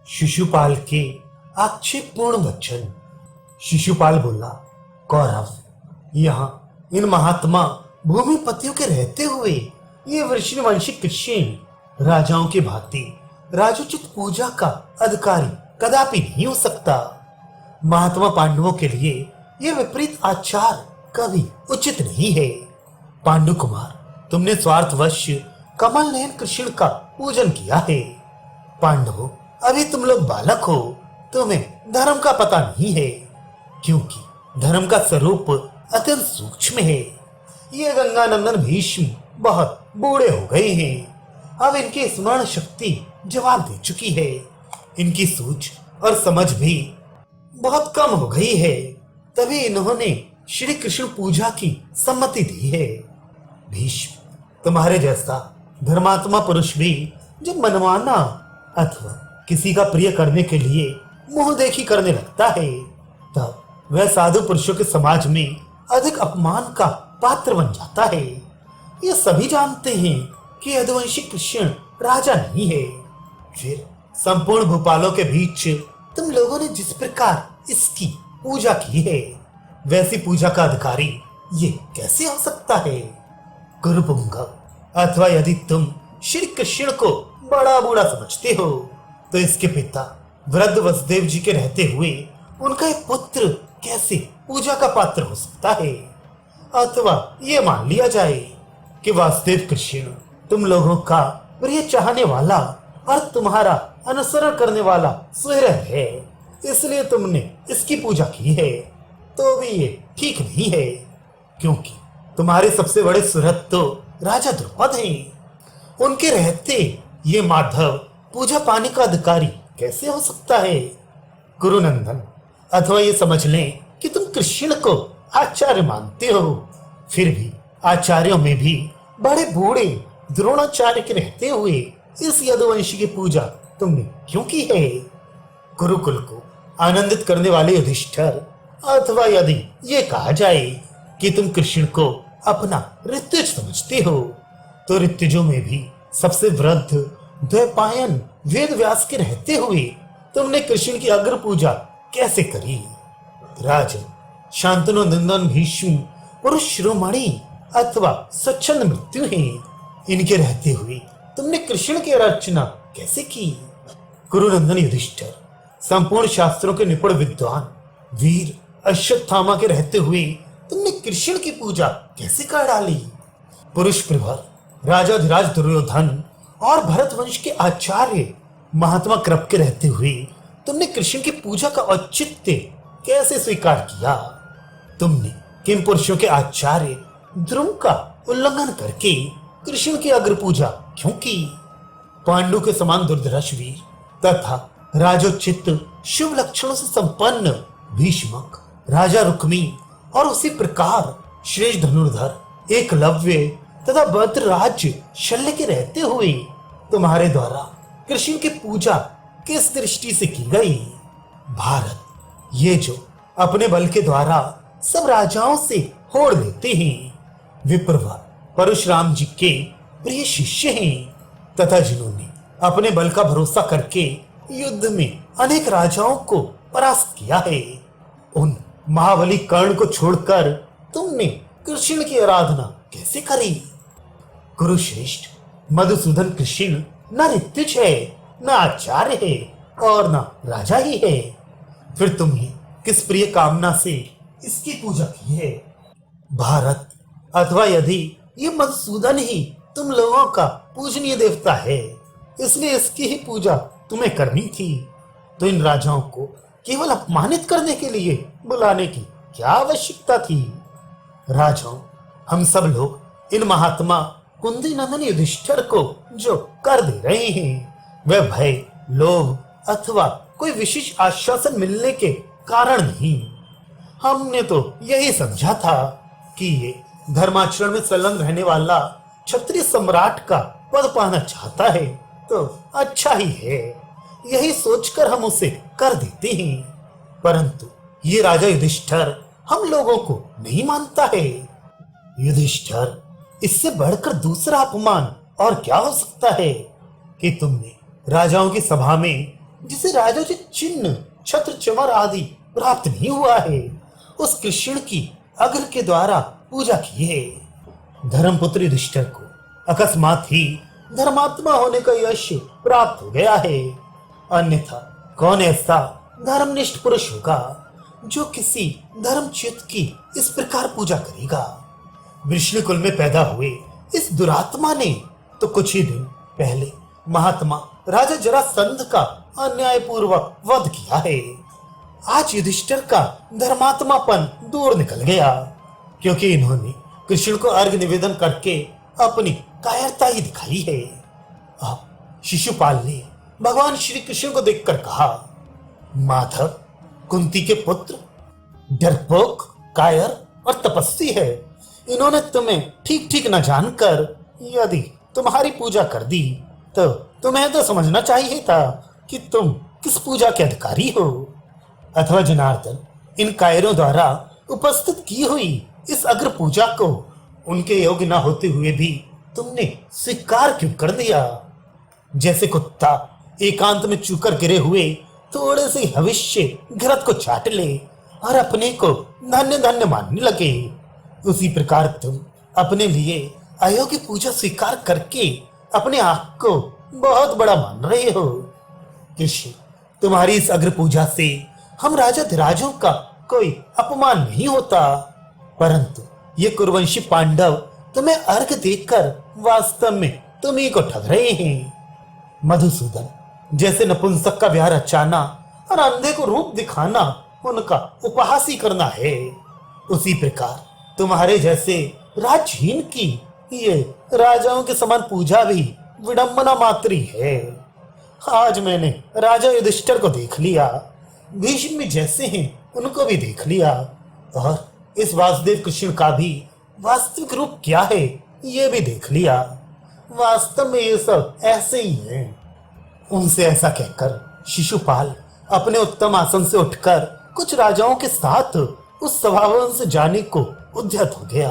शिशुपाल के आक्षेपपूर्ण वचन। शिशुपाल बोला, कौरव, यहाँ इन महात्मा भूमिपतियों के रहते हुए ये वृषणवंशी कृष्ण राजाओं की भांति राजोचित पूजा का अधिकारी कदापि नहीं हो सकता। महात्मा पांडवों के लिए यह विपरीत आचार कभी उचित नहीं है। पांडु कुमार, तुमने स्वार्थवश कमल नयन कृष्ण का पूजन किया है। पांडवों, अभी तुम लोग बालक हो, तुम्हें धर्म का पता नहीं है, क्योंकि धर्म का स्वरूप अत्यंत सूक्ष्म है। ये गंगानंदन भीष्म बहुत बूढ़े हो गए हैं। अब इनकी स्मरण शक्ति जवाब दे चुकी है। इनकी सोच और समझ भी बहुत कम हो गई है। तभी इन्होंने श्री कृष्ण पूजा की सम्मति दी है। भीष्म, तुम्हारे जैसा धर्मात्मा पुरुष भी जब मनमाना अथवा किसी का प्रिय करने के लिए मुंह देखी करने लगता है, तब वह साधु पुरुषों के समाज में अधिक अपमान का पात्र बन जाता है। ये सभी जानते हैं कि यदुवंशी कृष्ण राजा नहीं है। फिर संपूर्ण भूपालों के बीच तुम लोगों ने जिस प्रकार इसकी पूजा की है, वैसी पूजा का अधिकारी ये कैसे हो सकता है? कुरुपुंगव, अथवा यदि तुम श्री कृष्ण को बड़ा बूढ़ा समझते हो, तो इसके पिता वृद्ध वसुदेव जी के रहते हुए उनका एक पुत्र कैसे पूजा का पात्र हो सकता है? अथवा ये मान लिया जाए कि वासुदेव कृष्ण तुम लोगों का प्रिय चाहने वाला और तुम्हारा अनुसरण करने वाला स्वैर है, इसलिए तुमने इसकी पूजा की है, तो भी ये ठीक नहीं है, क्योंकि तुम्हारे सबसे बड़े सुहृद तो राजा द्रुपद हैं। उनके रहते ये माधव पूजा पाने का अधिकारी कैसे हो सकता है? गुरुनंदन, अथवा ये समझ लें कि तुम कृष्ण को आचार्य मानते हो, फिर भी आचार्यों में भी बड़े बूढ़े द्रोणाचार्य के रहते हुए इस यदुवंशी की पूजा तुमने क्यों की है? गुरुकुल को आनंदित करने वाले युधिष्ठिर, अथवा यदि ये कहा जाए कि तुम कृष्ण को अपना ऋत्विज समझते हो, तो ऋत्विजों में भी सबसे वृद्ध द्वैपायन वेद व्यास के रहते हुए तुमने कृष्ण की अग्र पूजा कैसे करी? राजन, शांतनु नंदन भीष्म पुरुष शिरोमणि अथवा स्वच्छंद मृत्यु हैं। इनके रहते हुए तुमने कृष्ण की अर्चना कैसे की? कुरुनंदन युधिष्ठिर, संपूर्ण शास्त्रों के निपुण विद्वान वीर अश्वत्थामा के रहते हुए तुमने कृष्ण की पूजा कैसे कर डाली? पुरुष प्रभर राजाधिराज दुर्योधन और भरत वंश के आचार्य महात्मा कृप के रहते हुए तुमने कृष्ण की पूजा का औचित्य कैसे स्वीकार किया? तुमने किम पुरुषों के आचार्य ध्रुव का उल्लंघन करके कृष्ण की अग्र पूजा क्यों की? पांडु के समान दुर्धर्ष वीर तथा राजोचित शुभ लक्षणों से संपन्न भीष्मक, राजा रुक्मी और उसी प्रकार श्रेष्ठ धनुर्धर एकलव्य तथा भद्रराज शल्य के रहते हुए तुम्हारे द्वारा कृष्ण की पूजा किस दृष्टि से की गई? भारत, ये जो अपने बल के द्वारा सब राजाओं से होड़ लेते हैं, विप्रवर परशुराम जी के प्रिय शिष्य हैं, तथा जिन्होंने अपने बल का भरोसा करके युद्ध में अनेक राजाओं को परास्त किया है, उन महाबली कर्ण को छोड़कर तुमने कृष्ण की आराधना कैसे करी? कुरुश्रेष्ठ, मधुसूदन कृष्ण न ऋत्विज है, न आचार्य है और न राजा ही है। फिर तुम्हें किस प्रिय कामना से इसकी पूजा की है? भारत, अथवा यदि ये मधुसूदन ही तुम लोगों का पूजनीय देवता है, इसलिए इसकी ही पूजा तुम्हें करनी थी, तो इन राजाओं को केवल अपमानित करने के लिए बुलाने की क्या आवश्यकता थी? राजाओं, हम सब लोग इन महात्मा कुंती नंदन युधिष्ठिर को जो कर दे रहे हैं, वह भय, लोभ अथवा कोई विशेष आश्वासन मिलने के कारण नहीं। हमने तो यही समझा था कि ये धर्माचरण में संलग्न रहने वाला क्षत्रिय सम्राट का पद पाना चाहता है, तो अच्छा ही है, यही सोचकर हम उसे कर देते हैं। परंतु ये राजा युधिष्ठिर हम लोगों को नहीं मानता है। युधिष्ठिर, इससे बढ़कर दूसरा अपमान और क्या हो सकता है कि तुमने राजाओं की सभा में जिसे राजोचित चिन्ह, छत्र, चमर आदि प्राप्त नहीं हुआ है, उस कृष्ण की अग्र के द्वारा पूजा की है। धर्मपुत्र युधिष्ठिर को अकस्मात ही धर्मात्मा होने का यश प्राप्त हो गया है। अन्यथा कौन ऐसा धर्मनिष्ठ पुरुष होगा जो किसी धर्मच्युत की इस प्रकार पूजा करेगा। वृष्णि कुल में पैदा हुए इस दुरात्मा ने तो कुछ ही दिन पहले महात्मा राजा जरासंध का अन्यायपूर्वक वध किया है। आज युधिष्ठिर का धर्मात्मापन दूर निकल गया, क्योंकि इन्होंने कृष्ण को अर्घ निवेदन करके अपनी कायरता ही दिखाई है। अब शिशुपाल ने भगवान श्री कृष्ण को देखकर कहा, माधव, कुंती के पुत्र डरपोक, कायर और तपस्वी है। इन्होंने तुम्हें ठीक ठीक न जानकर यदि तुम्हारी पूजा कर दी तो तुम्हें तो समझना चाहिए था कि तुम किस पूजा के अधिकारी हो। अथवा जनार्दन, इन कायरों द्वारा उपस्थित की हुई इस अग्र पूजा को उनके योग्य न होते हुए भी तुमने स्वीकार क्यों कर दिया। जैसे कुत्ता एकांत में चूकर गिरे हुए थोड़े से भविष्य घृत को चाट ले और अपने को धन्य धन्य मानने लगे, उसी प्रकार तुम अपने लिए अयोग्य पूजा स्वीकार करके अपने आप को बहुत बड़ा मान रहे हो। कृष्ण, तुम्हारी इस अग्र पूजा से हम राजा धीराजों का कोई अपमान नहीं होता, परंतु ये कुरुवंशी पांडव तुम्हें अर्घ देकर वास्तव में तुम्ही को ठग रहे हैं। मधुसूदन, जैसे नपुंसक का विहार रचाना और अंधे को रूप दिखाना उनका उपहास ही करना है, उसी प्रकार तुम्हारे जैसे राजहीन की ये राजाओं के समान पूजा भी विडंबना मात्र ही है। आज मैंने राजा युधिष्ठिर को देख लिया, भीष्म जैसे हैं उनको भी देख लिया, और इस वासुदेव कृष्ण का भी वास्तविक रूप क्या है ये भी देख लिया। वास्तव में ये सब ऐसे ही हैं। उनसे ऐसा कहकर शिशुपाल अपने उत्तम आसन से उठकर कुछ राजाओं के साथ उस सभाभवन से जाने को उद्यत हो गया।